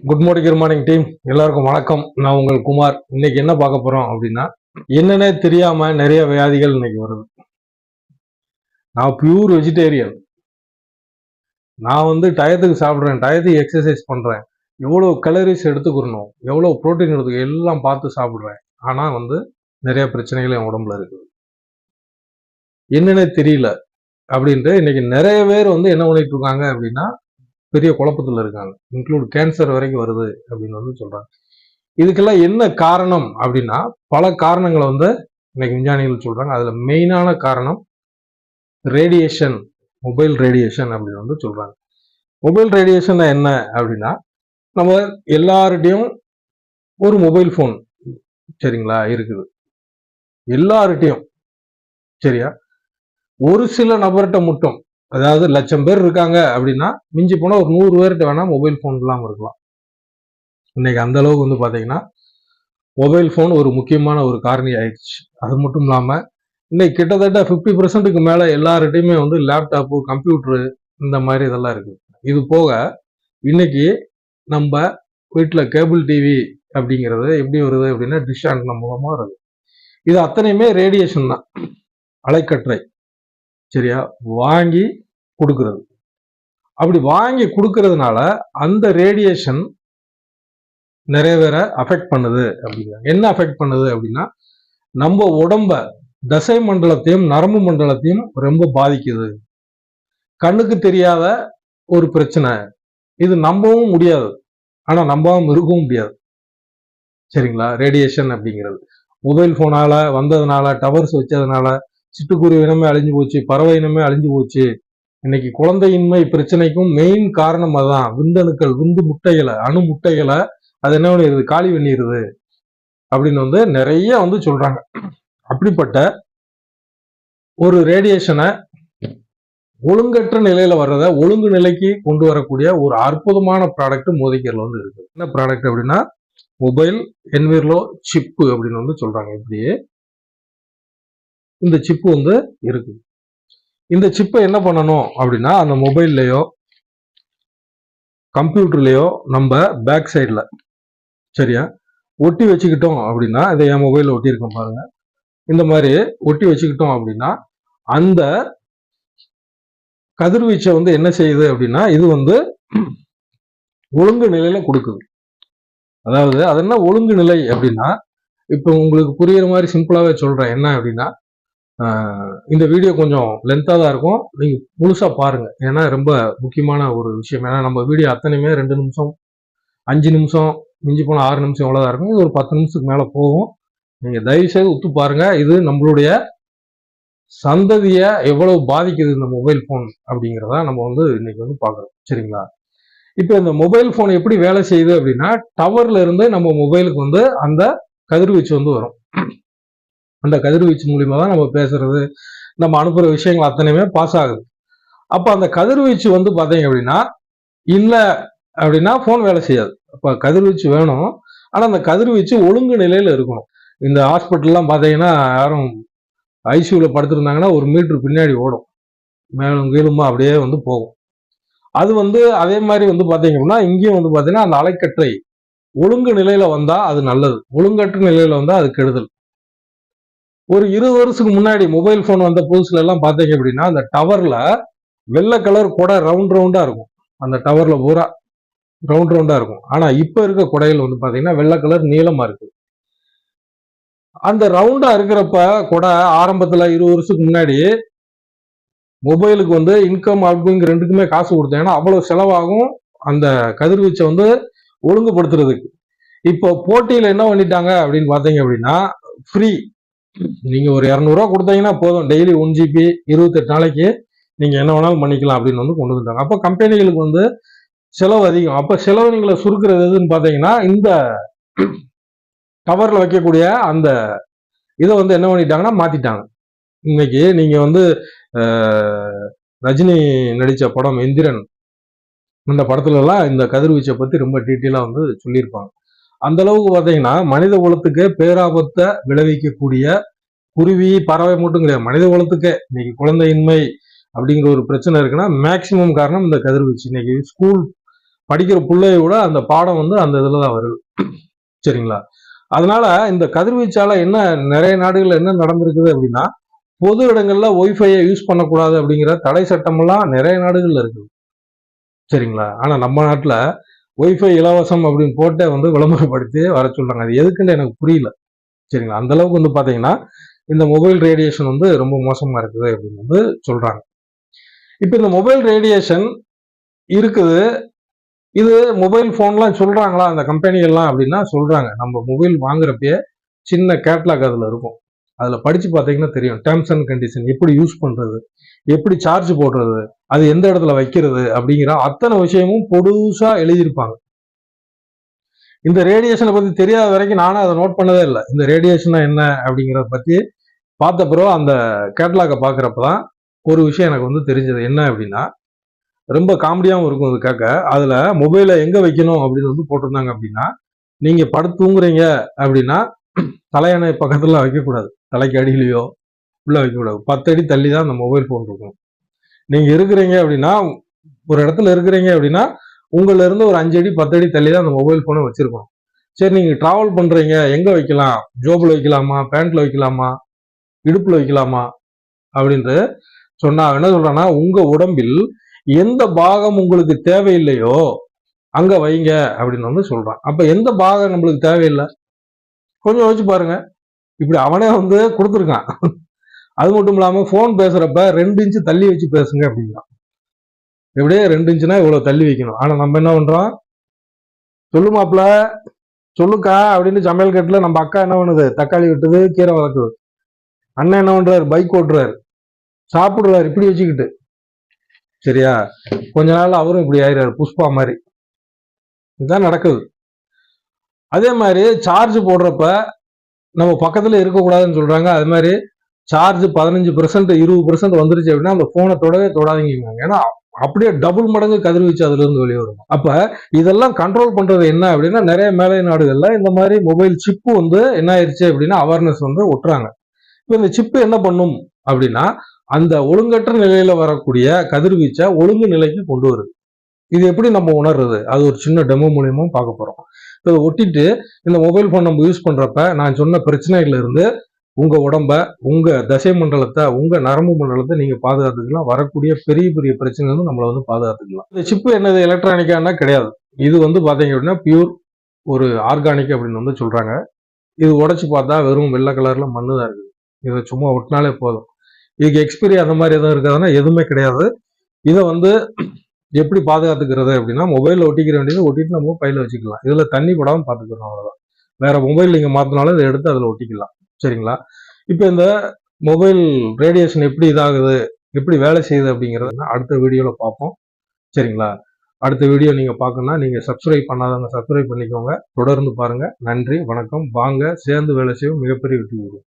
Good morning team. எல்லாருக்கும் வணக்கம். நான் உங்கள் குமார். இன்னைக்கு என்ன பார்க்க போறோம் அப்படின்னா, என்னன்னே தெரியாம நிறைய வியாதிகள் இன்னைக்கு வருது. நான் பியூர் வெஜிடேரியன். நான் டயத்துக்கு சாப்பிட்றேன், டயத்துக்கு எக்ஸசைஸ் பண்றேன், எவ்வளவு கலரிஸ் எடுத்துக்கணும், எவ்வளவு புரோட்டீன் எடுத்துக்க எல்லாம் பார்த்து சாப்பிடுறேன். ஆனா நிறைய பிரச்சனைகள் என் உடம்புல இருக்குது. என்னன்னே தெரியல அப்படின்ட்டு இன்னைக்கு நிறைய பேர் என்ன பண்ணிட்டு இருக்காங்க அப்படின்னா, பெரிய குழப்பத்தில் இருக்காங்க. இன்க்ளூட் கேன்சர் வரைக்கும் வருது அப்படின்னு சொல்றாங்க. இதுக்கெல்லாம் என்ன காரணம் அப்படின்னா, பல காரணங்களை இன்னைக்கு விஞ்ஞானிகள் சொல்றாங்க. அதுல மெயினான காரணம் ரேடியேஷன், மொபைல் ரேடியேஷன் அப்படின்னு சொல்றாங்க. மொபைல் ரேடியேஷன் என்ன அப்படின்னா, நம்ம எல்லார்கிட்டையும் ஒரு மொபைல் போன் சரிங்களா இருக்குது, எல்லார்கிட்டையும். சரியா? ஒரு சில நபர்கிட்ட மட்டும், அதாவது 1,00,000 பேர் இருக்காங்க அப்படின்னா மிஞ்சி போனா ஒரு 100 பேர்கிட்ட வேணா மொபைல் போன் இல்லாம இருக்கலாம். இன்னைக்கு அந்த அளவுக்கு பாத்தீங்கன்னா மொபைல் போன் ஒரு முக்கியமான ஒரு காரணி ஆயிடுச்சு. அது மட்டும் இல்லாம இன்னைக்கு கிட்டத்தட்ட 50% மேல எல்லார்கிட்டையுமே லேப்டாப்பு, கம்ப்யூட்டரு இந்த மாதிரி இதெல்லாம் இருக்கு. இது போக இன்னைக்கு நம்ம வீட்டுல கேபிள் டிவி அப்படிங்கிறது எப்படி வருது அப்படின்னா, டிஷ் ஆண்டனா மூலமா வருது. இது அத்தனையுமே ரேடியேஷன் தான், அலைக்கற்றை. சரியா? வாங்கி கொடுக்கறது. அப்படி வாங்கி கொடுக்கறதுனால அந்த ரேடியேஷன் நிறைய பேரை அஃபெக்ட் பண்ணுது. அப்படிங்கிறாங்க. என்ன அஃபெக்ட் பண்ணுது அப்படின்னா, நம்ம உடம்ப, தசை மண்டலத்தையும் நரம்பு மண்டலத்தையும் ரொம்ப பாதிக்குது. கண்ணுக்கு தெரியாத ஒரு பிரச்சனை இது. நம்பவும் முடியாது, ஆனா நம்பாம இருக்கவும் முடியாது. சரிங்களா? ரேடியேஷன் அப்படிங்கிறது மொபைல் போனால வந்ததுனால, டவர்ஸ் வச்சதுனால சிட்டுக்குருவி இனமே அழிஞ்சு போச்சு, பறவை இனமே அழிஞ்சு போச்சு. இன்னைக்கு குழந்தையின்மை பிரச்சனைக்கும் மெயின் காரணம் அதுதான். விந்தணுக்கள், விந்து முட்டைகளை, அணு முட்டைகளை அது என்ன பண்ணிடுது, காலி பண்ணிடுது அப்படின்னு நிறைய சொல்றாங்க. அப்படிப்பட்ட ஒரு ரேடியேஷனை ஒழுங்கற்ற நிலையில வர்றத ஒழுங்கு நிலைக்கு கொண்டு வரக்கூடிய ஒரு அற்புதமான ப்ராடக்ட் மோதிகேர்ல இருக்கு. என்ன ப்ராடக்ட் அப்படின்னா, மொபைல் என்விர்லோ சிப்பு அப்படின்னு சொல்றாங்க. இப்படியே இந்த சிப்பு இருக்கு. இந்த சிப்பை என்ன பண்ணணும் அப்படின்னா, அந்த மொபைல்லையோ கம்ப்யூட்டர்லயோ நம்ம பேக் சைட்ல சரியா ஒட்டி வச்சுக்கிட்டோம் அப்படின்னா, இதை என் மொபைல் ஒட்டி இருக்கோம் பாருங்க, இந்த மாதிரி ஒட்டி வச்சுக்கிட்டோம் அப்படின்னா அந்த கதிர்வீச்சை என்ன செய்யுது அப்படின்னா, இது ஒழுங்கு நிலையில கொடுக்குது. அதாவது அது என்ன ஒழுங்கு நிலை அப்படின்னா, இப்ப உங்களுக்கு புரியுற மாதிரி சிம்பிளாவே சொல்றேன். என்ன அப்படின்னா, இந்த வீடியோ கொஞ்சம் லென்த்தா தான் இருக்கும், நீங்க முழுசா பாருங்க. ஏன்னா ரொம்ப முக்கியமான ஒரு விஷயம். ஏன்னா நம்ம வீடியோ அத்தனையுமே 2 நிமிஷம், 5 நிமிஷம், மிஞ்சி போன 6 நிமிஷம் எவ்வளவுதான் இருக்கும். இது ஒரு 10 நிமிஷத்துக்கு மேல போகும். நீங்க தயவு செய்து ஒத்து பாருங்க. இது நம்மளுடைய சந்ததிய எவ்வளவு பாதிக்குது இந்த மொபைல் போன் அப்படிங்கிறத நம்ம இன்னைக்கு பாக்குறோம். சரிங்களா? இப்ப இந்த மொபைல் போன் எப்படி வேலை செய்யுது அப்படின்னா, டவர்ல இருந்து நம்ம மொபைலுக்கு அந்த கதிர்வீச்சு வரும். அந்த கதிர்வீச்சு மூலியமா தான் நம்ம பேசுறது, நம்ம அனுப்புற விஷயங்கள் அத்தனையுமே பாஸ் ஆகுது. அப்ப அந்த கதிர்வீச்சு பாத்தீங்க அப்படின்னா, இல்ல அப்படின்னா போன் வேலை செய்யாது. அப்ப கதிர்வீச்சு வேணும், ஆனா அந்த கதிர்வீச்சு ஒழுங்கு நிலையில இருக்கணும். இந்த ஹாஸ்பிட்டல்லாம் பாத்தீங்கன்னா, யாரும் ஐசியூல படுத்திருந்தாங்கன்னா 1 மீட்டர் பின்னாடி ஓடும், மேலும் கீழுமா அப்படியே போகும். அது அதே மாதிரி பாத்தீங்க அப்படின்னா, இங்கேயும் பாத்தீங்கன்னா அந்த அலைக்கற்றை ஒழுங்கு நிலையில வந்தா அது நல்லது, ஒழுங்கற்ற நிலையில வந்தா அது கெடுதல். ஒரு 20 வருஷத்துக்கு முன்னாடி மொபைல் போன் வந்த புதுசுல எல்லாம் பாத்தீங்க அப்படின்னா, அந்த டவர்ல வெள்ளை கலர் கொடை ரவுண்டா இருக்கும். அந்த டவர்ல பூரா ரவுண்டா இருக்கும். ஆனா இப்ப இருக்க கொடைகள் பாத்தீங்கன்னா வெள்ளை கலர் நீளமா இருக்கு. அந்த ரவுண்டா இருக்கிறப்ப கொடை ஆரம்பத்துல 20 வருஷத்துக்கு முன்னாடி மொபைலுக்கு இன்கம் அவுட்கோயிங் ரெண்டுக்குமே காசு கொடுத்தேன். ஏன்னா அவ்வளவு செலவாகும் அந்த கதிர்வீச்சை ஒழுங்குபடுத்துறதுக்கு. இப்போ போட்டியில என்ன பண்ணிட்டாங்க அப்படின்னு பாத்தீங்க அப்படின்னா, ஃப்ரீ. நீங்க ஒரு 200 ரூபா கொடுத்தீங்கன்னா போதும், டெய்லி 1 GB 28 நாளைக்கு நீங்க என்ன வேணாலும் பண்ணிக்கலாம் அப்படின்னு கொண்டு வந்துட்டாங்க. அப்ப கம்பெனிகளுக்கு செலவு அதிகம். அப்ப செலவுகளை சுருக்கிறது எதுன்னு பாத்தீங்கன்னா, இந்த டவர்ல வைக்கக்கூடிய அந்த இதை என்ன பண்ணிட்டாங்கன்னா மாத்திட்டாங்க. இன்னைக்கு நீங்க ரஜினி நடிச்ச படம் எந்திரன், இந்த படத்துல எல்லாம் இந்த கதிர்வீச்சை பத்தி ரொம்ப டீட்டெயிலா சொல்லியிருப்பாங்க. அந்த அளவுக்கு பாத்தீங்கன்னா மனித குலத்துக்கு பேராபத்தை விளைவிக்கக்கூடிய குருவி, பறவை மட்டும் கிடையாது, மனித குலத்துக்கே இன்னைக்கு குழந்தையின்மை அப்படிங்கிற ஒரு பிரச்சனை இருக்குன்னா மேக்சிமம் காரணம் இந்த கதிர்வீச்சு. இன்னைக்கு ஸ்கூல் படிக்கிற பிள்ளைய விட அந்த பாடம் வந்து அந்த இதுல தான் வருது. சரிங்களா? அதனால இந்த கதிர்வீச்சால என்ன நிறைய நாடுகள்ல என்ன நடந்திருக்குது அப்படின்னா, பொது இடங்கள்ல ஒய்ஃபையை யூஸ் பண்ணக்கூடாது அப்படிங்கிற தடை சட்டமெல்லாம் நிறைய நாடுகள்ல இருக்குது. சரிங்களா? ஆனா நம்ம நாட்டுல ஒய்ஃபை இலவசம் அப்படின்னு போட்டே வந்து விளம்பரப்படுத்தி வர சொல்றாங்க. அது எதுக்குன்னு எனக்கு புரியல. சரிங்களா? அந்த அளவுக்கு வந்து பாத்தீங்கன்னா இந்த மொபைல் ரேடியேஷன் வந்து ரொம்ப மோசமா இருக்குது அப்படின்னு வந்து சொல்றாங்க. இப்ப இந்த மொபைல் ரேடியேஷன் இருக்குது. இது மொபைல் போன்லாம் சொல்றாங்களா அந்த கம்பெனிகள்லாம் அப்படின்னா சொல்றாங்க. நம்ம மொபைல் வாங்குறப்பயே சின்ன கேட்லாக் அதுல இருக்கும். அதுல படிச்சு பாத்தீங்கன்னா தெரியும். டேர்ம்ஸ் அண்ட் கண்டிஷன் எப்படி யூஸ் பண்றது, எப்படி சார்ஜ் போடுறது, அது எந்த இடத்துல வைக்கிறது அப்படிங்கிற அத்தனை விஷயமும் பொடுசா எழுதியிருப்பாங்க. இந்த ரேடியேஷனை பத்தி தெரியாத வரைக்கும் நானும் அதை நோட் பண்ணதே இல்லை. இந்த ரேடியேஷனா என்ன அப்படிங்கிறத பத்தி பார்த்த பிறகு அந்த கேட்லாக பார்க்குறப்பதான் ஒரு விஷயம் எனக்கு வந்து தெரிஞ்சது. என்ன அப்படின்னா, ரொம்ப காமெடியாகவும் இருக்கும் அது கேட்க. அதுல மொபைலை எங்க வைக்கணும் அப்படின்னு வந்து போட்டிருந்தாங்க அப்படின்னா, நீங்க படுத்து தூங்குறீங்க அப்படின்னா தலையணை பக்கத்துல வைக்கக்கூடாது. தலைக்கு அடியிலையோ உள்ள வைக்கக்கூடாது. 10 அடி தள்ளி தான் அந்த மொபைல் போன் இருக்கும். நீங்க இருக்கிறீங்க அப்படின்னா, ஒரு இடத்துல இருக்கிறீங்க அப்படின்னா உங்கள்ல இருந்து ஒரு 5 அடி 10 அடி தள்ளி தான் அந்த மொபைல் போனை வச்சிருக்கணும். சரி, நீங்க டிராவல் பண்றீங்க, எங்க வைக்கலாம்? ஜோப்ல வைக்கலாமா, பேண்ட்ல வைக்கலாமா, இடுப்புல வைக்கலாமா அப்படின்ட்டு சொன்னா என்ன சொல்றான்னா, உங்க உடம்பில் எந்த பாகம் உங்களுக்கு தேவையில்லையோ அங்க வைங்க அப்படின்னு வந்து சொல்றான். அப்ப எந்த பாகம் நம்மளுக்கு தேவையில்லை கொஞ்சம் யோசிச்சு பாருங்க. இப்படி அவனே வந்து கொடுத்துருக்கான். அது மட்டும் இல்லாம போன் பேசுறப்ப 2 இன்ச்சு தள்ளி வச்சு பேசுங்க அப்படிங்கிறான். எப்படியே 2 இன்ச்சுனா இவ்வளவு தள்ளி வைக்கணும். ஆனா நம்ம என்ன பண்றோம்? சொல்லு மாப்ள, சொல்லுக்கா அப்படின்னு சமையல் கட்டுல நம்ம அக்கா என்ன பண்ணுது? தக்காளி வெட்டுது, கீரை வளர்க்குது. அண்ணன் என்ன பண்றாரு? பைக் ஓட்டுறாரு, சாப்பிடுறாரு இப்படி வச்சுக்கிட்டு. சரியா? கொஞ்ச நாள் அவரும் இப்படி ஆயிடுறாரு, புஷ்பா மாதிரி. இதுதான் நடக்குது. அதே மாதிரி சார்ஜ் போடுறப்ப நம்ம பக்கத்துல இருக்கக்கூடாதுன்னு சொல்றாங்க. அது மாதிரி சார்ஜ் 15% 20% வந்துருச்சு அப்படின்னா அந்த போனை தொடவே தொடாதீங்க. ஏன்னா அப்படியே டபுள் மடங்கு கதிர்வீச்சு அதுல இருந்து வெளியே வரும். அப்ப இதெல்லாம் கண்ட்ரோல் பண்றது என்ன அப்படின்னா, நிறைய மேலை நாடுகள்ல இந்த மாதிரி மொபைல் சிப்பு வந்து என்ன ஆயிடுச்சு அப்படின்னா அவேர்னஸ் வந்து ஒட்டுறாங்க. இப்ப இந்த சிப்பு என்ன பண்ணும் அப்படின்னா, அந்த ஒழுங்கற்ற நிலையில வரக்கூடிய கதிர்வீச்சை ஒழுங்கு நிலைக்கு கொண்டு வருது. இது எப்படி நம்ம உணர்றது? அது ஒரு சின்ன டெமோ மூலியமும் பார்க்க போறோம். இதை ஒட்டிட்டு இந்த மொபைல் போன் நம்ம யூஸ் பண்றப்ப நான் சொன்ன பிரச்சனைகள்ல இருந்து உங்க உடம்ப, உங்க தசை மண்டலத்தை, உங்க நரம்பு மண்டலத்தை நீங்க பாதுகாத்துக்கலாம். வரக்கூடிய பெரிய பெரிய பிரச்சனை வந்து நம்மளை வந்து பாதுகாத்துக்கலாம். இந்த சிப்பு என்னது? எலக்ட்ரானிக்கானா கிடையாது. இது வந்து பாத்தீங்க அப்படின்னா பியூர் ஒரு ஆர்கானிக் அப்படின்னு வந்து சொல்றாங்க. இது உடைச்சு பார்த்தா வெறும் வெள்ளை கலர்ல மண்ணு தான் இருக்குது. இதை சும்மா ஒட்டினாலே போதும். இதுக்கு எக்ஸ்பீரி அந்த மாதிரி எதுவும் இருக்காதுன்னா எதுவுமே கிடையாது. இதை வந்து எப்படி பாதுகாத்துக்கிறது அப்படின்னா, மொபைல்ல ஒட்டிக்கிற வேண்டியது ஒட்டிட்டு நம்ம பையில வச்சுக்கலாம். இதுல தண்ணி படாம பாத்துக்கிறோம், அவ்வளவுதான். வேற மொபைல் நீங்க மாத்தினாலும் இதை எடுத்து அதுல ஒட்டிக்கலாம். சரிங்களா? இப்ப இந்த மொபைல் ரேடியேஷன் எப்படி இதாகுது, எப்படி வேலை செய்யுது அப்படிங்கறத அடுத்த வீடியோல பார்ப்போம். சரிங்களா? அடுத்த வீடியோ நீங்க பார்க்கணும்னா நீங்க சப்ஸ்கிரைப் பண்ணாதவங்க சப்ஸ்கிரைப் பண்ணிக்கோங்க. தொடர்ந்து பாருங்க. நன்றி, வணக்கம். வாங்க சேர்ந்து வேலை செய்வோம். மிகப்பெரிய வெற்றி பெறுவோம்.